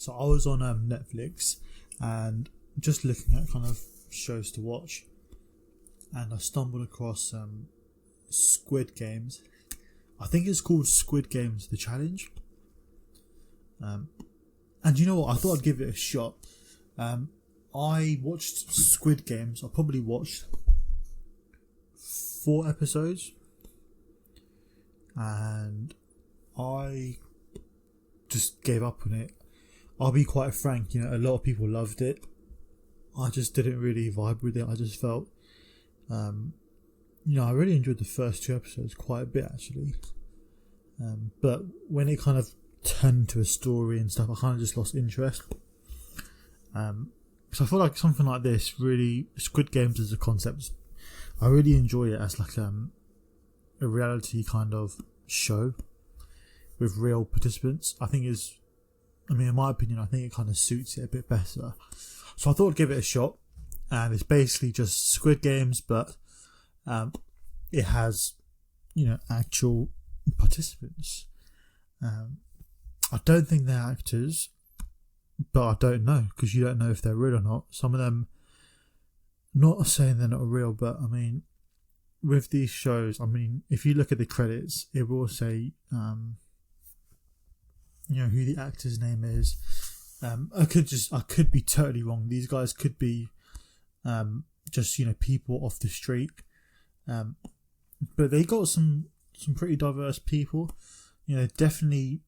So I was on Netflix and just looking at kind of shows to watch, and I stumbled across Squid Games. I think it's called Squid Games: The Challenge. And you know what? I thought I'd give it a shot. I watched Squid Games. I probably watched 4 episodes, and I just gave up on it. I'll be quite frank, a lot of people loved it. I just didn't really vibe with it. I just felt, I really enjoyed the first 2 episodes quite a bit actually. But when it kind of turned into a story and stuff, I kind of just lost interest. Because I feel like something like this, really, Squid Games as a concept, I really enjoy it as like a reality kind of show with real participants. In my opinion, I think it kind of suits it a bit better. So I thought I'd give it a shot, and it's basically just Squid Games, but it has, actual participants. I don't think they're actors, but I don't know, because you don't know if they're real or not. Some of them, not saying they're not real, but with these shows, if you look at the credits, it will say, who the actor's name is. I could be totally wrong. These guys could be just people off the street, but they got some pretty diverse people. Definitely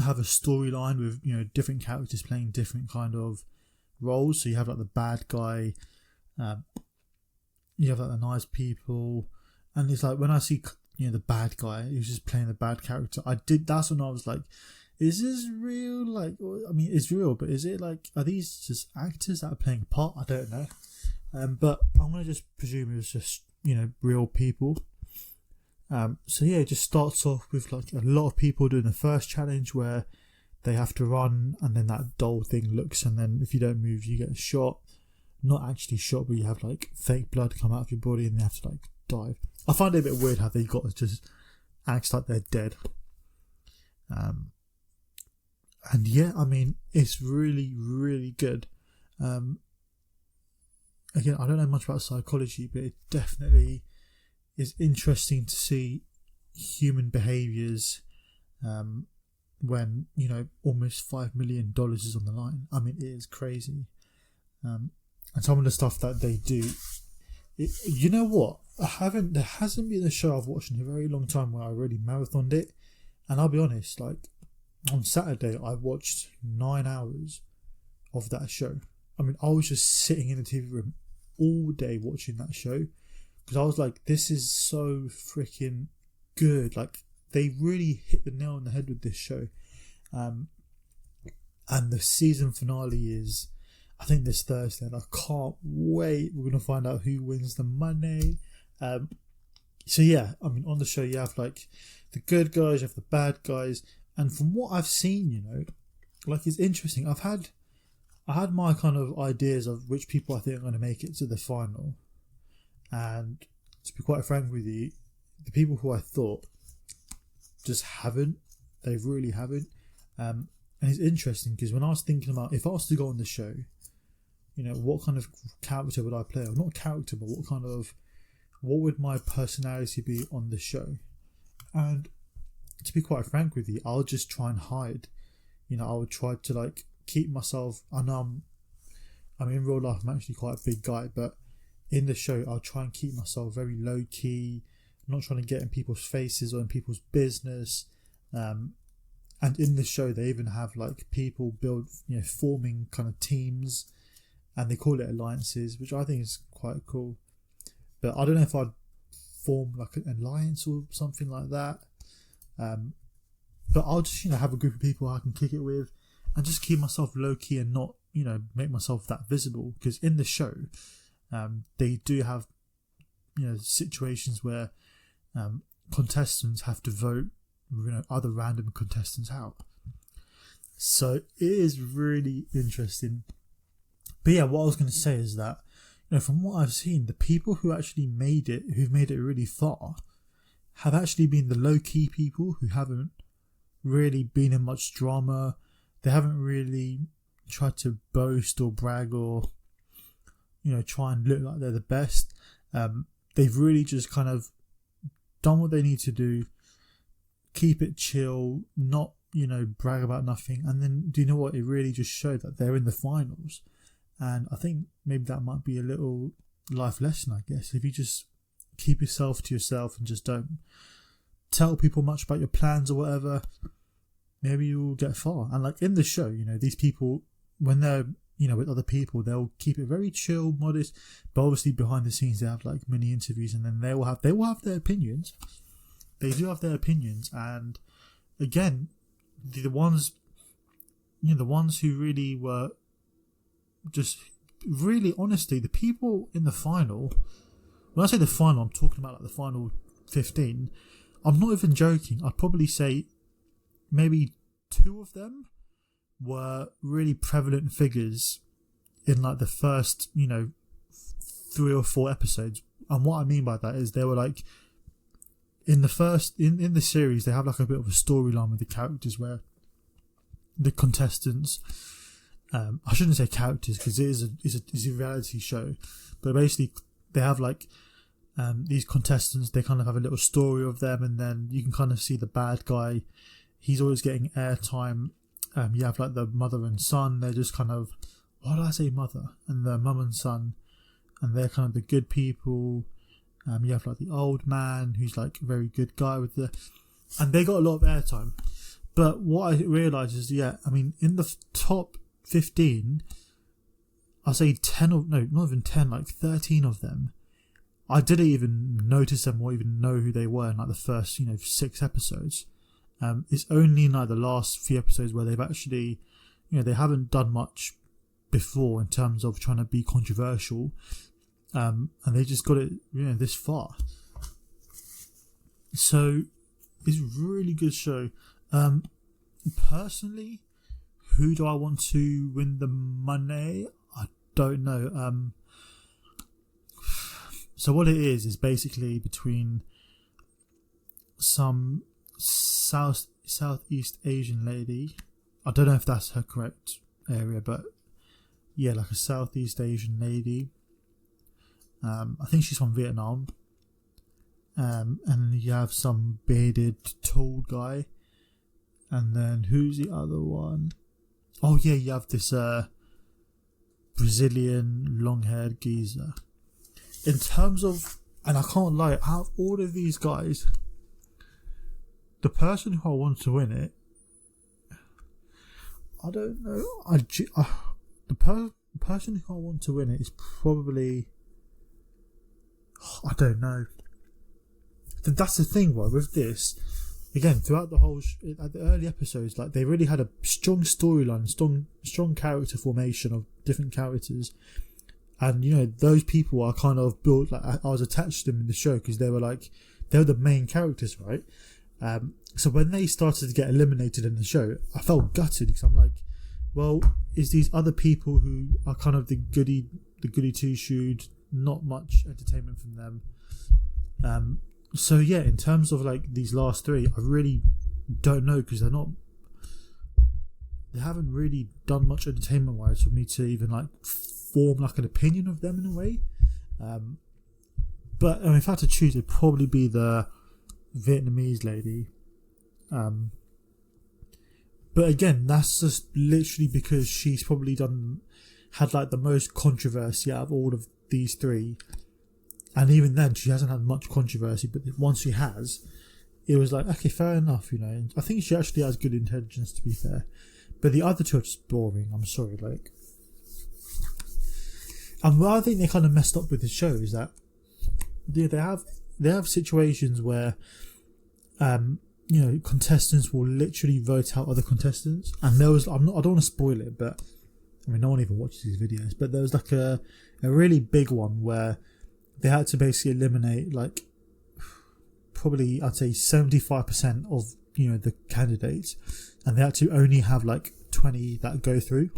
have a storyline with different characters playing different kind of roles. So you have like the bad guy, you have like the nice people, and it's like when I see the bad guy who's just playing the bad character, that's when I was like, is this real? Like, it's real, but is it like, are these just actors that are playing a part? I don't know. But I'm going to just presume it was just, real people. So yeah, it just starts off with like a lot of people doing the first challenge where they have to run, and then that doll thing looks, and then if you don't move, you get shot. Not actually shot, but you have like fake blood come out of your body and they have to like dive. I find it a bit weird how they got to just act like they're dead. And yeah, it's really, really good. Again, I don't know much about psychology, but it definitely is interesting to see human behaviours when, almost $5 million is on the line. It is crazy. And some of the stuff that they do, you know what? There hasn't been a show I've watched in a very long time where I really marathoned it. And I'll be honest, like, on Saturday, I watched 9 hours of that show. I was just sitting in the TV room all day watching that show, because I was like, this is so freaking good. Like, they really hit the nail on the head with this show. And the season finale is, I think, this Thursday, and I can't wait. We're going to find out who wins the money. So yeah, on the show you have like the good guys, you have the bad guys. And from what I've seen, like, it's interesting. I had my kind of ideas of which people I think are going to make it to the final. And to be quite frank with you, the people who I thought just haven't. They really haven't. And it's interesting because when I was thinking about, if I was to go on the show, what kind of character would I play? Or not character, but what would my personality be on the show? And to be quite frank with you, I'll just try and hide. I would try to like keep myself. I know in real life I'm actually quite a big guy, but in the show I'll try and keep myself very low key. I'm not trying to get in people's faces or in people's business. And in the show they even have like people forming kind of teams, and they call it alliances, which I think is quite cool. But I don't know if I'd form like an alliance or something like that. But I'll just have a group of people I can kick it with, and just keep myself low key and not make myself that visible. Because in the show, they do have situations where contestants have to vote other random contestants out. So it is really interesting. But yeah, what I was going to say is that from what I've seen, the people who actually who've made it really far, have actually been the low-key people who haven't really been in much drama. they haven't really tried to boast or brag or, try and look like they're the best. They've really just kind of done what they need to do, keep it chill, not, brag about nothing. And then, do you know what? It really just showed that they're in the finals. And I think maybe that might be a little life lesson, I guess. If you just keep yourself to yourself and just don't tell people much about your plans or whatever, maybe you'll get far. And like in the show, these people, when they're, with other people, they'll keep it very chill, modest. But obviously behind the scenes, they have like mini interviews, and then they will have their opinions. They do have their opinions. And again, the ones, the ones who really were just really, honestly, the people in the final, when I say the final, I'm talking about like the final 15. I'm not even joking. I'd probably say maybe 2 of them were really prevalent figures in like the first, 3 or 4 episodes. And what I mean by that is they were like, in the first, in the series, they have like a bit of a storyline with the characters where the contestants, I shouldn't say characters because it's a reality show, but basically they have like these contestants. They kind of have a little story of them, and then you can kind of see the bad guy. He's always getting airtime. You have like the mother and son. They're just kind of, why did I say mother? And the mum and son, and they're kind of the good people. You have like the old man who's like a very good guy and they got a lot of airtime. But what I realised is, in the top 15, I'll say 10 of, no, not even 10, like 13 of them, I didn't even notice them or even know who they were in like the first, 6 episodes. It's only in like the last few episodes where they've actually, they haven't done much before in terms of trying to be controversial. And they just got it, this far. So it's a really good show. Personally, who do I want to win the money? I don't know. So what it is basically between some Southeast Asian lady. I don't know if that's her correct area, but yeah, like a Southeast Asian lady. I think she's from Vietnam. And then you have some bearded, tall guy. And then who's the other one? Oh yeah, you have this Brazilian long-haired geezer. In terms of, and I can't lie, out of all of these guys, the person who I want to win it, I don't know. The person who I want to win it is probably, I don't know. That's the thing, right? With this, again, throughout the whole, at the early episodes, like they really had a strong storyline, strong character formation of different characters, and those people are kind of built like I was attached to them in the show because they were the main characters, right? So when they started to get eliminated in the show, I felt gutted because I'm like, well, is these other people who are kind of the goody two-shoed, not much entertainment from them. So yeah, in terms of like these last 3, I really don't know because they haven't really done much entertainment wise for me to even like form like an opinion of them in a way. But if I had to choose, it'd probably be the Vietnamese lady. But again, that's just literally because she's probably had like the most controversy out of all of these 3. And even then, she hasn't had much controversy, but once she has, it was like, okay, fair enough, I think she actually has good intentions, to be fair. But the other 2 are just boring, I'm sorry, like. And what I think they kind of messed up with the show is that they have situations where, contestants will literally vote out other contestants. And there was, I don't want to spoil it, but, no one even watches these videos, but there was like a really big one where they had to basically eliminate like probably I'd say 75% of the candidates, and they had to only have like 20 that go through.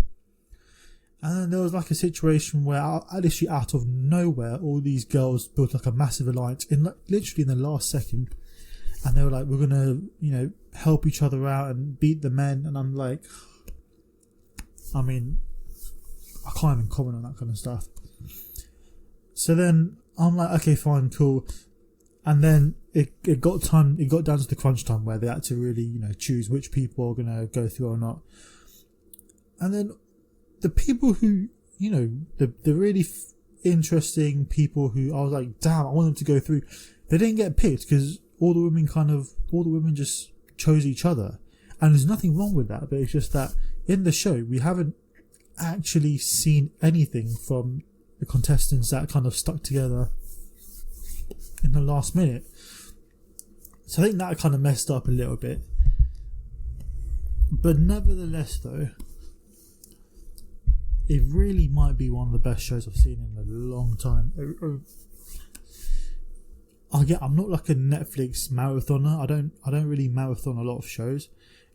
And then there was like a situation where literally out of nowhere, all these girls built like a massive alliance literally in the last second, and they were like, we're gonna help each other out and beat the men. And I'm like, I mean, I can't even comment on that kind of stuff. So then I'm like, okay, fine, cool. And then it got down to the crunch time where they had to really, choose which people are going to go through or not. And then the people who, the really interesting people who I was like, damn, I want them to go through, they didn't get picked because all the women just chose each other. And there's nothing wrong with that, but it's just that in the show, we haven't actually seen anything from the contestants that kind of stuck together in the last minute. So I think that kind of messed up a little bit. But nevertheless, though, it really might be one of the best shows I've seen in a long time. I'm not like a Netflix marathoner. I don't really marathon a lot of shows.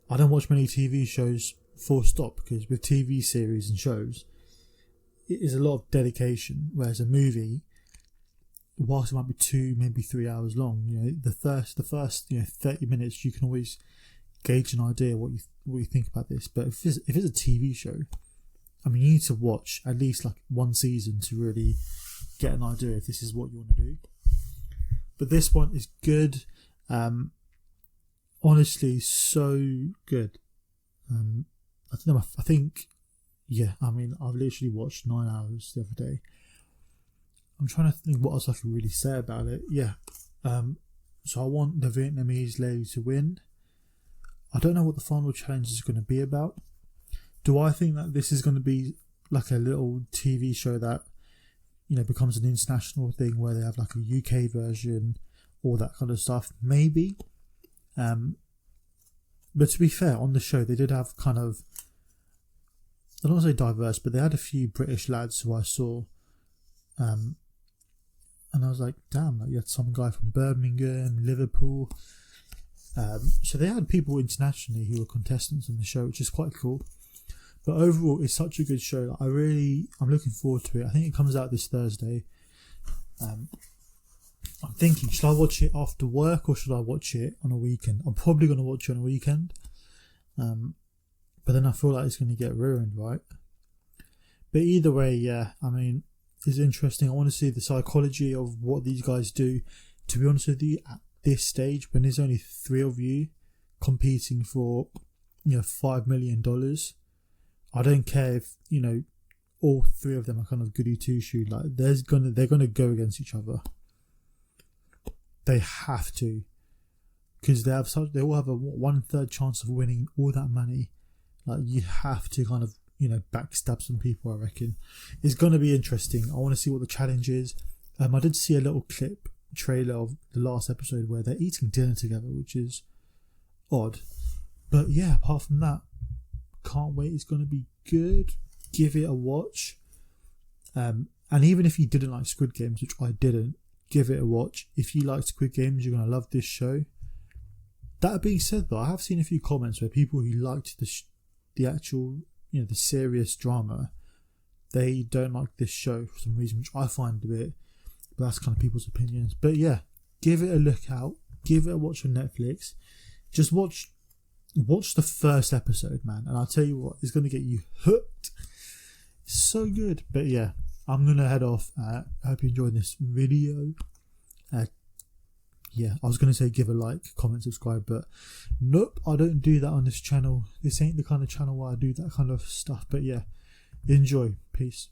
I don't watch many TV shows full stop, because with TV series and shows, it is a lot of dedication. Whereas a movie, whilst it might be 2, maybe 3 hours long, the first 30 minutes you can always gauge an idea what you think about this. But if it's a TV show, I mean, you need to watch at least like one season to really get an idea if this is what you want to do. But this one is good. Honestly, so good. I think, I mean, I've literally watched 9 hours the other day. I'm trying to think what else I can really say about it. So I want the Vietnamese lady to win. I don't know what the final challenge is going to be about. Do I think that this is going to be like a little TV show that, becomes an international thing where they have like a UK version, all that kind of stuff? Maybe. But to be fair, on the show, they did have kind of, I don't want to say diverse, but they had a few British lads who I saw. And I was like, damn, like you had some guy from Birmingham, Liverpool. So they had people internationally who were contestants on the show, which is quite cool. But overall, it's such a good show. I'm looking forward to it. I think it comes out this Thursday. I'm thinking, should I watch it after work or should I watch it on a weekend? I'm probably going to watch it on a weekend. But then I feel like it's going to get ruined, right? But either way, I mean, it's interesting. I want to see the psychology of what these guys do. To be honest with you, at this stage, when there's only 3 of you competing for, $5 million, I don't care if, all 3 of them are kind of goody two-shoe. Like, they're gonna go against each other. They have to, because they all have a 1/3 chance of winning all that money. Like, you have to kind of, backstab some people, I reckon. It's going to be interesting. I want to see what the challenge is. I did see a little trailer of the last episode where they're eating dinner together, which is odd. But yeah, apart from that, can't wait. It's going to be good. Give it a watch. And even if you didn't like Squid Games, which I didn't, give it a watch. If you like Squid Games, you're going to love this show. That being said, though, I have seen a few comments where people who liked the actual, the serious drama, they don't like this show for some reason, which I find a bit, but that's kind of people's opinions. But yeah, give it a look out. Give it a watch on Netflix. Just watch the first episode, man, and I'll tell you what, it's going to get you hooked. So good. But yeah, I'm going to head off. I hope you enjoyed this video. I was going to say give a like, comment, subscribe, but nope, I don't do that on this channel. This ain't the kind of channel where I do that kind of stuff. But yeah, enjoy. Peace.